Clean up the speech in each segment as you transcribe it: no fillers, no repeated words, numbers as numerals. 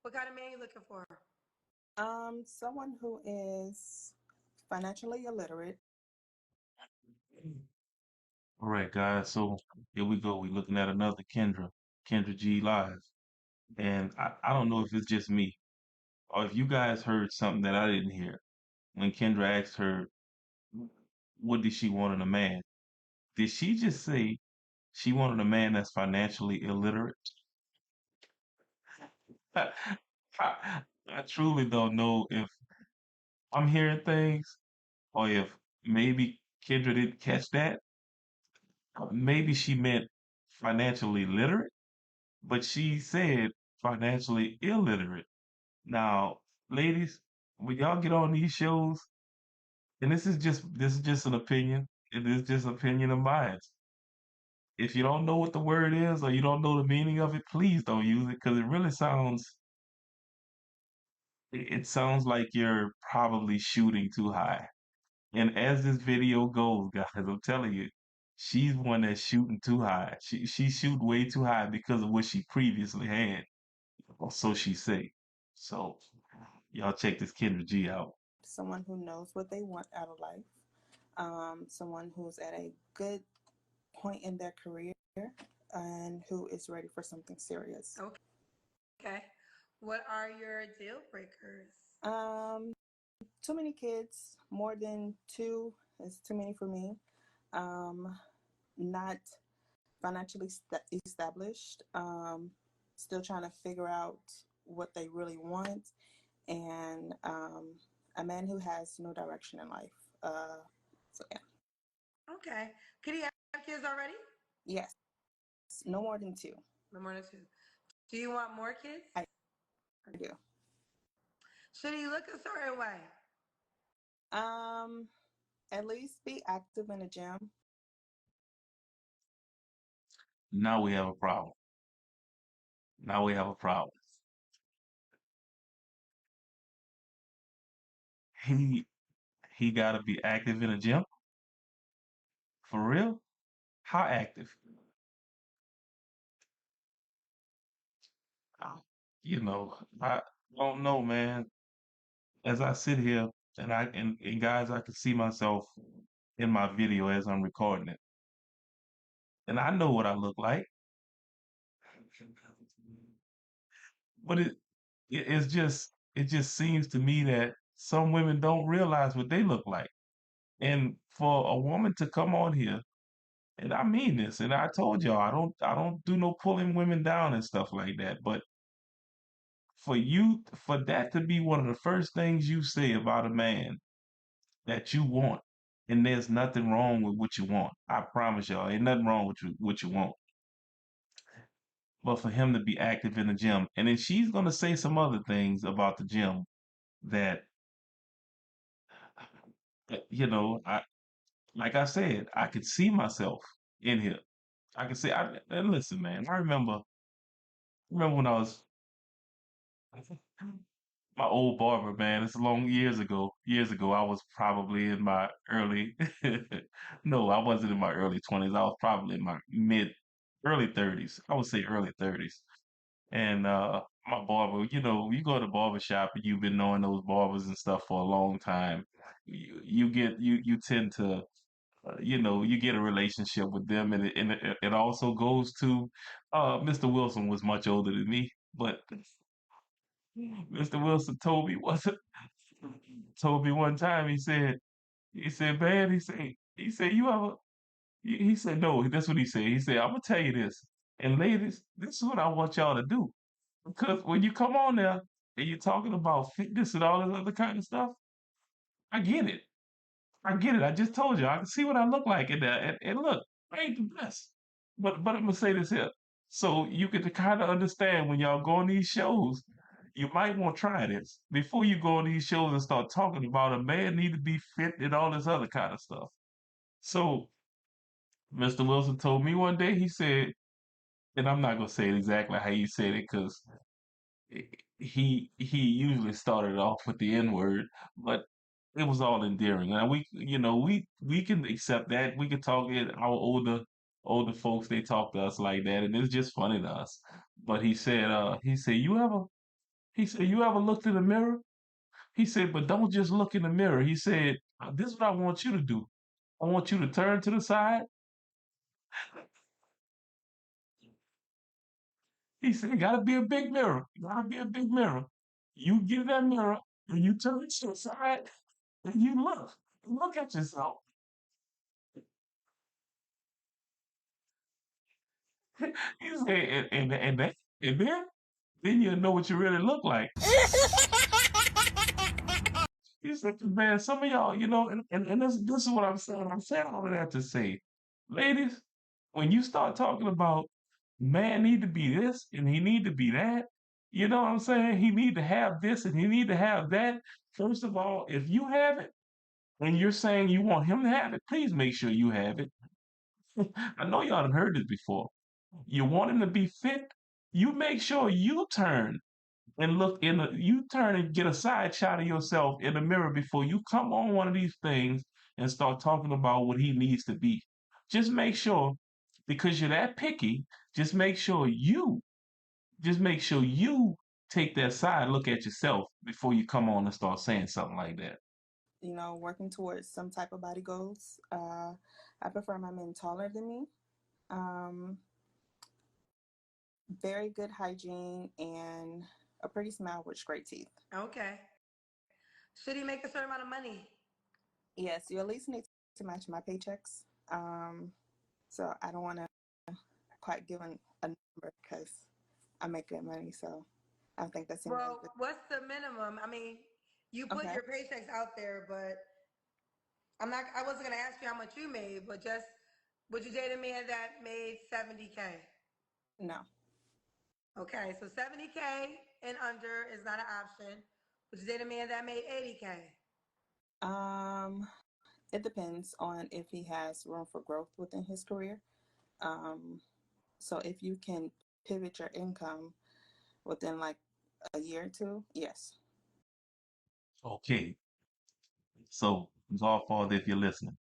What kind of man you looking for? Someone who is financially illiterate. All right, guys. So here we go. We're looking at another Kendra G live. And I don't know if it's just me or if you guys heard something that I didn't hear. When Kendra asked her, what did she want in a man? Did she just say she wanted a man that's financially illiterate? I truly don't know if I'm hearing things or if maybe Kendra didn't catch that. Maybe she meant financially literate, but she said financially illiterate. Now, ladies, when y'all get on these shows, and this is just an opinion, it is just opinion of mine. If you don't know what the word is or you don't know the meaning of it, please don't use it because it really sounds like you're probably shooting too high. And as this video goes, guys, I'm telling you, she's one that's shooting too high. She's shooting way too high because of what she previously had. Or so she say. So y'all check this Kendra G out. Someone who knows what they want out of life. Someone who's at a good point in their career and who is ready for something serious. Okay. What are your deal breakers? Um, Too many kids. More than two is too many for me. Not financially established. Still trying to figure out what they really want, and a man who has no direction in life. So yeah. Okay. Could he have kids already? Yes, no more than two. No more than two. Do you want more kids? I do. Should he look a certain way? Um, at least be active in the gym. Now we have a problem. Now we have a problem. He he gotta be active in a gym? For real? How active? Uh, I don't know, man. As I sit here and guys, I can see myself in my video as I'm recording it. And I know what I look like. But it just seems to me that some women don't realize what they look like. And for a woman to come on here, and I mean this, and I told y'all I don't do no pulling women down and stuff like that. But for that to be one of the first things you say about a man that you want, and there's nothing wrong with what you want. I promise y'all, ain't nothing wrong with what you want. But for him to be active in the gym, and then she's gonna say some other things about the gym that I like I said, I could see myself in here. I could say, and listen, man, I remember when I was my old barber, man. It's long years ago. Years ago, I was probably in my early. No, I wasn't in my early 20s. I was probably in my early 30s. I would say early 30s. And my barber, you go to the barber shop and you've been knowing those barbers and stuff for a long time. You tend to you get a relationship with them, and it also goes to Mr. Wilson was much older than me, but Mr. Wilson told me one time. He said, man, he said you ever he said no, that's what he said. He said, I'm gonna tell you this, and ladies, this is what I want y'all to do, because when you come on there and you're talking about fitness and all this other kind of stuff, I get it. I get it. I just told you. I can see what I look like in there. And look, I ain't the best. But I'm gonna say this here. So you can kind of understand when y'all go on these shows, you might want to try this before you go on these shows and start talking about a man need to be fit and all this other kind of stuff. So Mr. Wilson told me one day, he said, and I'm not gonna say it exactly how you said it because he usually started off with the N word, but it was all endearing. And we can accept that. We can talk it. Our older folks, they talk to us like that, and it's just funny to us. But he said, He said, you ever looked in the mirror? He said, but don't just look in the mirror. He said, this is what I want you to do. I want you to turn to the side. He said, it gotta be a big mirror. It gotta be a big mirror. You get in that mirror and you turn to the side and you look. Look at yourself. He said, and then you'll know what you really look like. He said, man, some of y'all, and this is what I'm saying. I'm saying all of that to say, ladies, when you start talking about man need to be this and he need to be that, you know what I'm saying? He need to have this and he need to have that. First of all, if you have it and you're saying you want him to have it, please make sure you have it. I know y'all have heard this before. You want him to be fit, you make sure you turn and you turn and get a side shot of yourself in the mirror before you come on one of these things and start talking about what he needs to be. Just make sure, because you're that picky, just make sure you just make sure you take that side look at yourself before you come on and start saying something like that. Working towards some type of body goals. I prefer my men taller than me. Um, very good hygiene and a pretty smile with great teeth. Okay. Should he make a certain amount of money? Yes, you at least need to match my paychecks. So I don't want to quite give a number because I make good money. So I think that's Well, what's the minimum? I mean, you put okay. your paychecks out there, but I wasn't gonna ask you how much you made, but just would you date a man that made 70K? No. Okay, so 70K and under is not an option. Would you date a man that made 80K? It depends on if he has room for growth within his career. So if you can pivot your income within like a year or two, yes. Okay, so Godfather, if you're listening.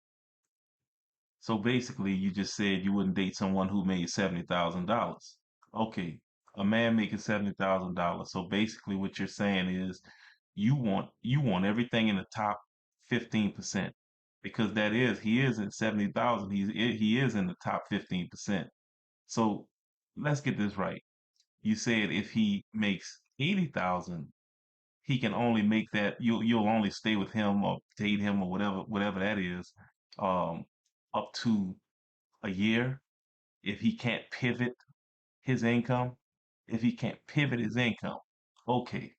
So basically, you just said you wouldn't date someone who made $70,000. Okay, a man making $70,000. So basically, what you're saying is you want everything in the top 15% because he is in 70,000. He is in the top 15%. So let's get this right. You said if he makes 80,000, he can only make that you'll only stay with him or date him or whatever that is, um, up to a year if he can't pivot his income. If he can't pivot his income, okay,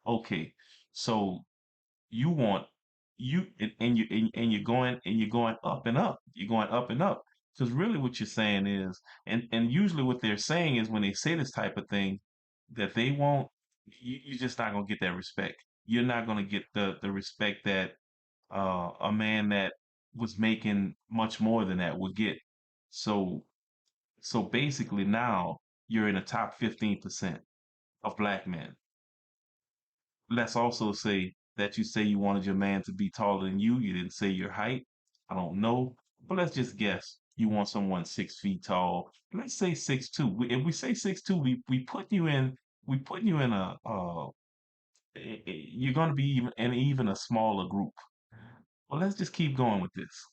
okay. So you want you're going up and up. You're going up and up. Because really what you're saying is, and usually what they're saying is when they say this type of thing, that they won't you're just not gonna get that respect. You're not gonna get the respect that a man that was making much more than that would get. So so basically now you're in the top 15% of black men. Let's also say that you say you wanted your man to be taller than you. You didn't say your height. I don't know, but let's just guess. You want someone 6 feet tall. Let's say 6'2". If we say 6'2", we put you in you're going to be even a smaller group. Well, let's just keep going with this.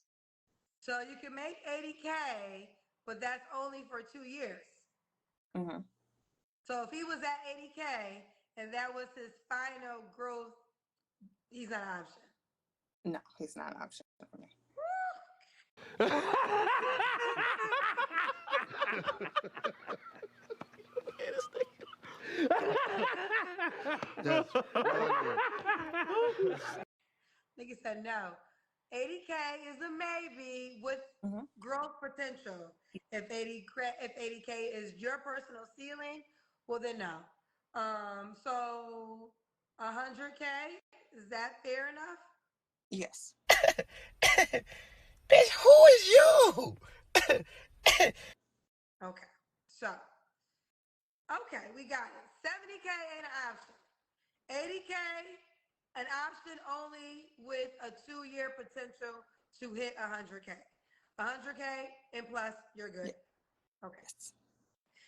So you can make 80K, but that's only for 2 years. Mm-hmm. So if he was at 80K and that was his final growth, he's not an option. No, he's not an option for me. That's funny. Nigga said no. 80K is a maybe with Mm-hmm. growth potential. If 80K is your personal ceiling, well then no. So 100K, is that fair enough? Yes. Bitch, who is you? Okay. So, okay, we got it. 70K ain't an option. 80K, an option only with a 2-year potential to hit 100K. 100K and plus, you're good. Yes. Okay.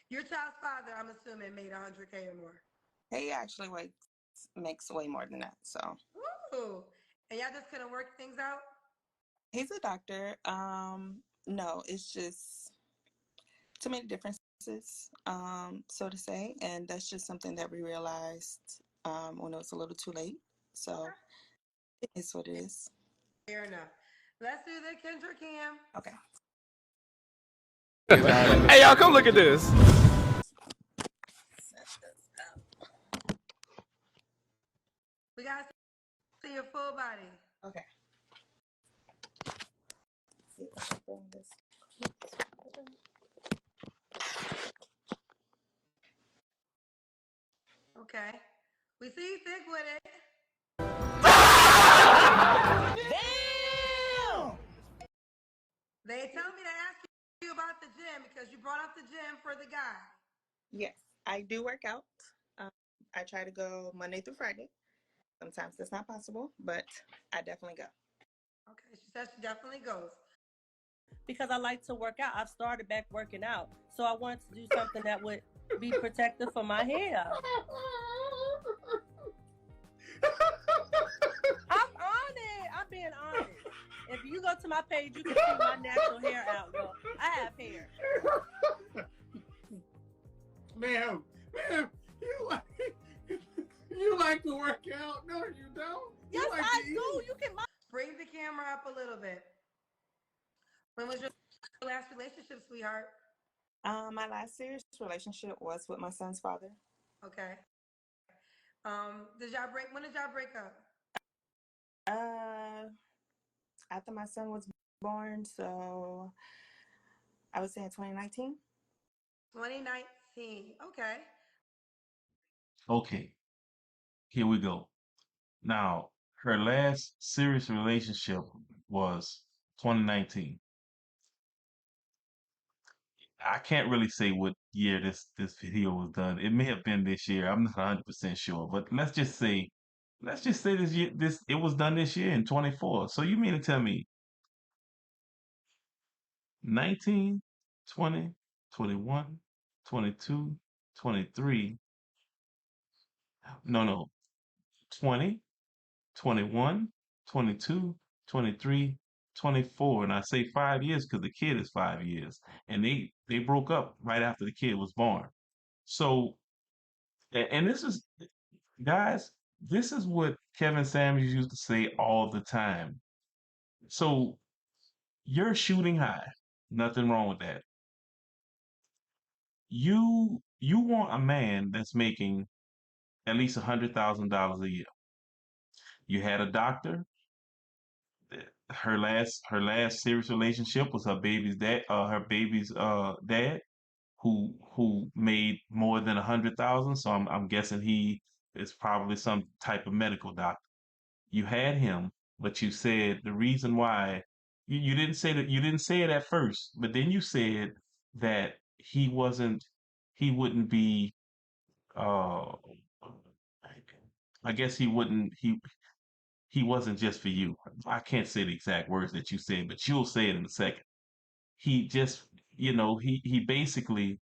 Your child's father, I'm assuming, made 100K or more. He actually makes way more than that. So Ooh. And y'all just couldn't work things out? he's a doctor. No, it's just too many differences, so to say, and that's just something that we realized when it was a little too late. So it is what it is. Fair enough. Let's do the Kendra Cam. Okay. Hey, y'all, come look at this. We got to see your full body. Okay. See if I can bring this. Okay. We see you thick with it. Damn! They told me to ask you about the gym because you brought up the gym for the guy. Yes, I do work out. I try to go Monday through Friday. Sometimes that's not possible, but I definitely go. Okay, she says she definitely goes. Because I like to work out. I've started back working out. So I wanted to do something that would be protective for my hair. I'm on it. I'm being honest. If you go to my page, you can see my natural hair outlook. I have hair. Ma'am, you like to work out? No, you don't. Yes, like I do. You can. Bring the camera up a little bit. When was your last relationship, sweetheart? My last serious relationship was with my son's father. Okay. When did y'all break up? After my son was born, so I would say in 2019. 2019. Okay. Okay, here we go. Now, her last serious relationship was 2019. I can't really say what year this video was done. It may have been this year. I'm not 100% sure, but let's just say this year this it was done this year in 24. So you mean to tell me 19, 20, 21, 22, 23. No. 20, 21, 22, 23, 24. And I say 5 years because the kid is 5 years. And they broke up right after the kid was born. So and this is guys, this is what Kevin Samuels used to say all the time. So you're shooting high. Nothing wrong with that. You want a man that's making at least $100,000 a year. You had a doctor. Her last serious relationship was her baby's dad, who made more than 100,000. So I'm guessing he is probably some type of medical doctor. You had him, but you said the reason why you didn't say that you didn't say it at first, but then you said that he wouldn't be uh I guess he wasn't just for you. I can't say the exact words that you said, but you'll say it in a second. He just, he basically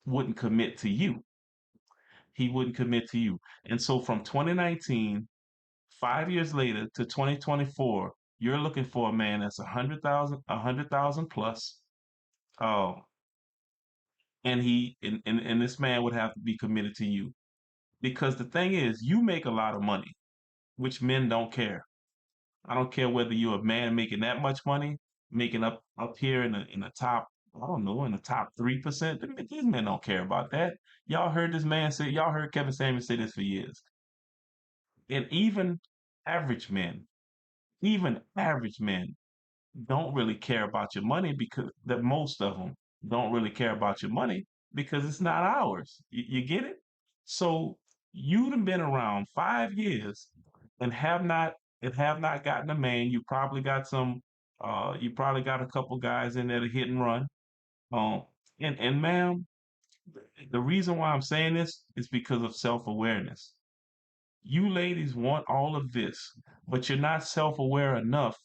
wouldn't commit to you. He wouldn't commit to you. And so from 2019, 5 years later to 2024, you're looking for a man that's a hundred thousand plus. Um, and this man would have to be committed to you because the thing is, you make a lot of money, which men don't care. I don't care whether you're a man making that much money, making up here in the top, I don't know, in the top 3%. These men don't care about that. Y'all heard Kevin Samuels say this for years. And even average men don't really care about your money because that most of them don't really care about your money because it's not ours. You get it? So you've been around 5 years and have not gotten a man. You probably got a couple guys in there to hit and run. Um, and ma'am, the reason why I'm saying this is because of self-awareness. You ladies want all of this, but you're not self-aware enough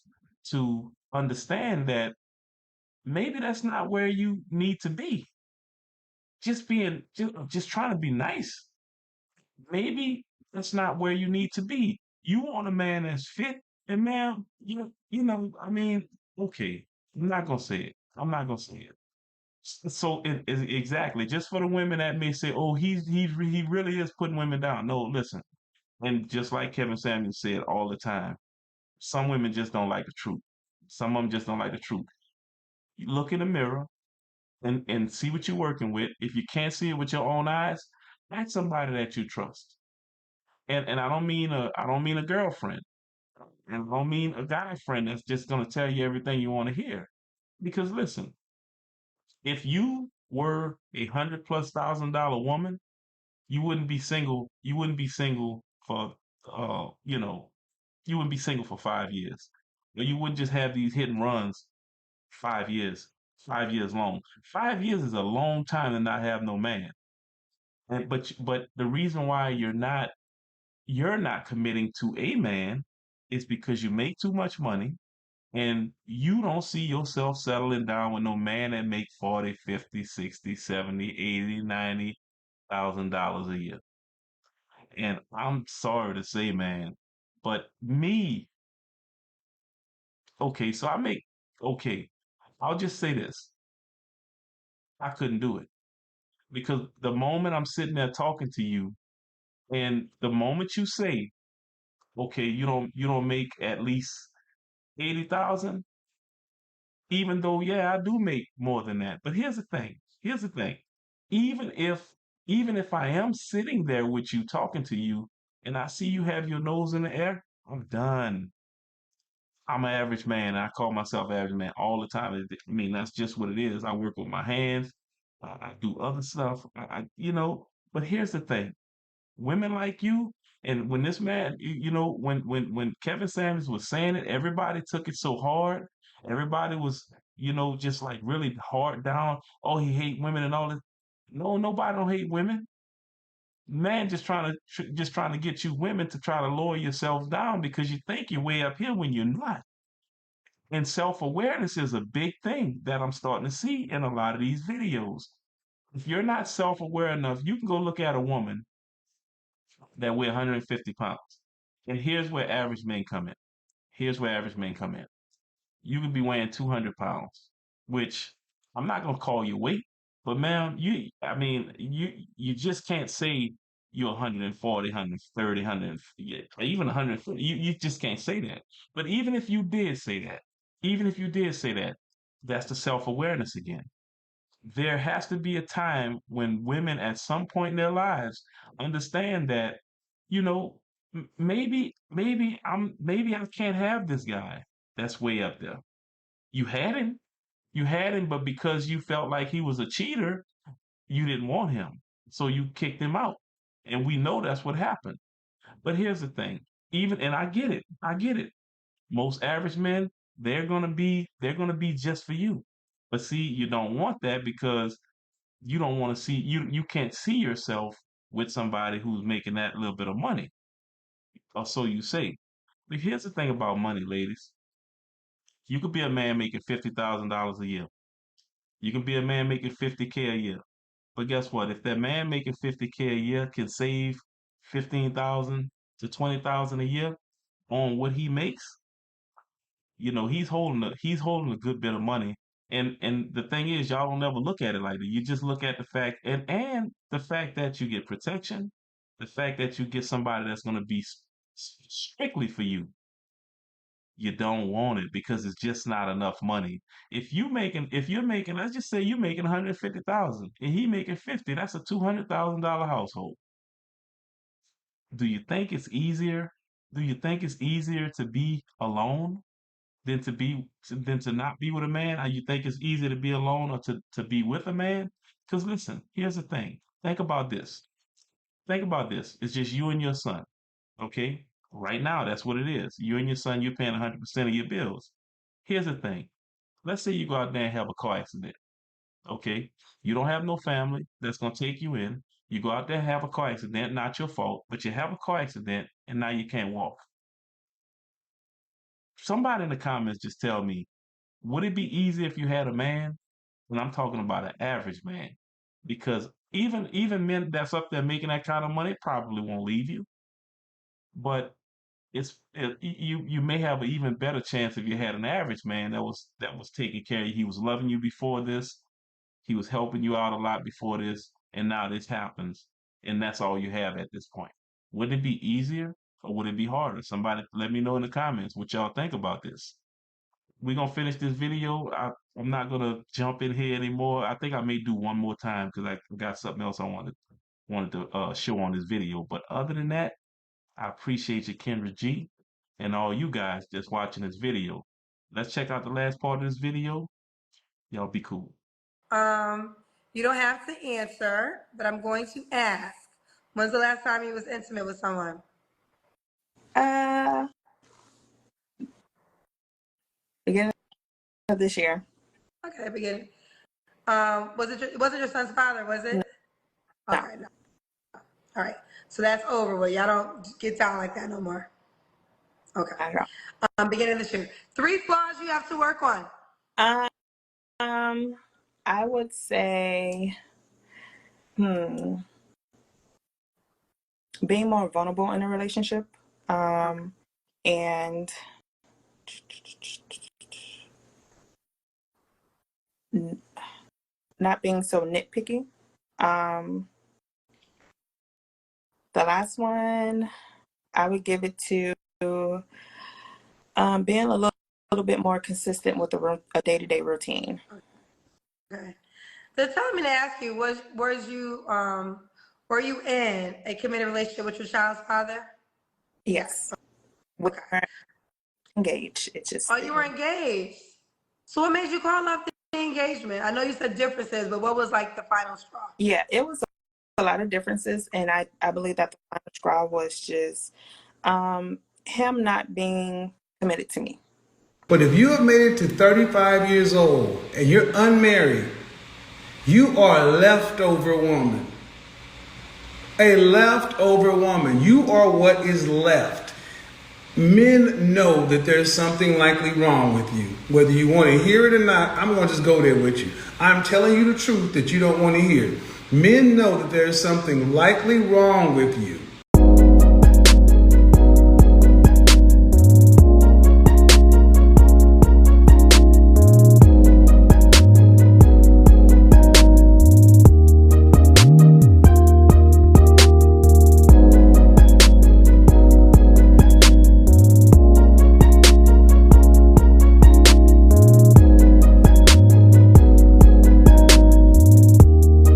to understand that maybe that's not where you need to be. Just trying to be nice. maybe that's not where you need to be. You want a man that's fit, and man, I mean, okay, I'm not gonna say it. I'm not gonna say it. So exactly, just for the women that may say, "Oh, he really is putting women down." No, listen, and just like Kevin Samuels said all the time, some women just don't like the truth. Some of them just don't like the truth. You look in the mirror and see what you're working with. If you can't see it with your own eyes, ask somebody that you trust. And I don't mean a girlfriend. And I don't mean a guy friend that's just gonna tell you everything you want to hear. Because listen, if you were $100,000+ woman, you wouldn't be single. You wouldn't be single for uh, you know, you wouldn't be single for 5 years. Or you wouldn't just have these hit and runs 5 years, 5 years long. 5 years is a long time to not have no man. But the reason why you're not committing to a man is because you make too much money and you don't see yourself settling down with no man that make 40, 50, 60, 70, 80, 90,000 dollars a year. And I'm sorry to say, man, but me, okay, so okay, I'll just say this. I couldn't do it because the moment I'm sitting there talking to you and the moment you say, okay, you don't make at least 80,000, even though, yeah, I do make more than that. But here's the thing. Here's the thing. Even if even if I am sitting there with you talking to you and I see you have your nose in the air, I'm done. I'm an average man. I call myself average man all the time. I mean, that's just what it is. I work with my hands. I do other stuff. But here's the thing. Women like you, and when this man, when Kevin Samuels was saying it, everybody took it so hard. Everybody was, just like really hard down. Oh, he hate women and all this. No, nobody don't hate women. Man, just trying to get you women to try to lower yourselves down because you think you're way up here when you're not. And self-awareness is a big thing that I'm starting to see in a lot of these videos. If you're not self-aware enough, you can go look at a woman that weigh 150 pounds. And here's where average men come in. Here's where average men come in. You could be weighing 200 pounds, which I'm not going to call your weight, but ma'am, you just can't say you're 140, 130, 100, even 150. You just can't say that. But even if you did say that, that's the self-awareness again. There has to be a time when women at some point in their lives understand that, you know, maybe I can't have this guy that's way up there. You had him, but because you felt like he was a cheater, you didn't want him. So you kicked him out. And we know that's what happened. But here's the thing. And I get it. I get it. Most average men, they're gonna be just for you. But see, you don't want that because you don't want to see you can't see yourself with somebody who's making that little bit of money, or so you say. But here's the thing about money, ladies. You could be a man making $50,000 a year. You can be a man making 50K a year. But guess what? If that man making 50K a year can save 15,000 to 20,000 a year on what he makes, he's holding a good bit of money. And the thing is, y'all don't ever look at it like that. You just look at the fact and the fact that you get protection, the fact that you get somebody that's going to be strictly for you. You don't want it because it's just not enough money. If you're making, let's just say you're making 150,000 and he making 50, that's a $200,000 household. Do you think it's easier? Do you think it's easier to be alone than to not be with a man? Or you think it's easier to be alone or to be with a man? Because listen, here's the thing. Think about this. Think about this. It's just you and your son. Okay? Right now, that's what it is. You and your son, you're paying 100% of your bills. Here's the thing. Let's say you go out there and have a car accident. Okay? You don't have no family that's going to take you in. You go out there and have a car accident, not your fault, but you have a car accident and now you can't walk. Somebody in the comments just tell me, would it be easy if you had a man? And I'm talking about an average man. Because even men that's up there making that kind of money probably won't leave you, but you may have an even better chance if you had an average man that was taking care of you. He was loving you before this. He was helping you out a lot before this, and now this happens, and that's all you have at this point. Would it be easier or would it be harder? Somebody let me know in the comments what y'all think about this. We're gonna finish this video. I'm not gonna jump in here anymore. I think I may do one more time because I got something else I wanted to show on this video. But other than that, I appreciate you, Kendra G, and all you guys just watching this video. Let's check out the last part of this video. Y'all be cool. You don't have to answer, but I'm going to ask. When's the last time you was intimate with someone? Beginning of this year. Okay, beginning. Was it your son's father, was it? No. Okay, no. All right. So that's over. Well, y'all don't get down like that no more. Okay. Beginning of this year. 3 flaws you have to work on. I would say, being more vulnerable in a relationship, and not being so nitpicky. The last one, I would give it to being a little bit more consistent with a day-to-day routine. Okay. So tell me to ask you, were you in a committed relationship with your child's father? Yes. We were engaged. It's just. Oh, you were engaged. So what made you call off the engagement? I know you said differences, but what was like the final straw? Yeah, it was a lot of differences, and I believe that the final straw was just him not being committed to me. But if you have made it to 35 years old and you're unmarried, you are a leftover woman. A leftover woman. You are what is left. Men know that there's something likely wrong with you. Whether you want to hear it or not, I'm going to just go there with you. I'm telling you the truth that you don't want to hear. Men know that there's something likely wrong with you.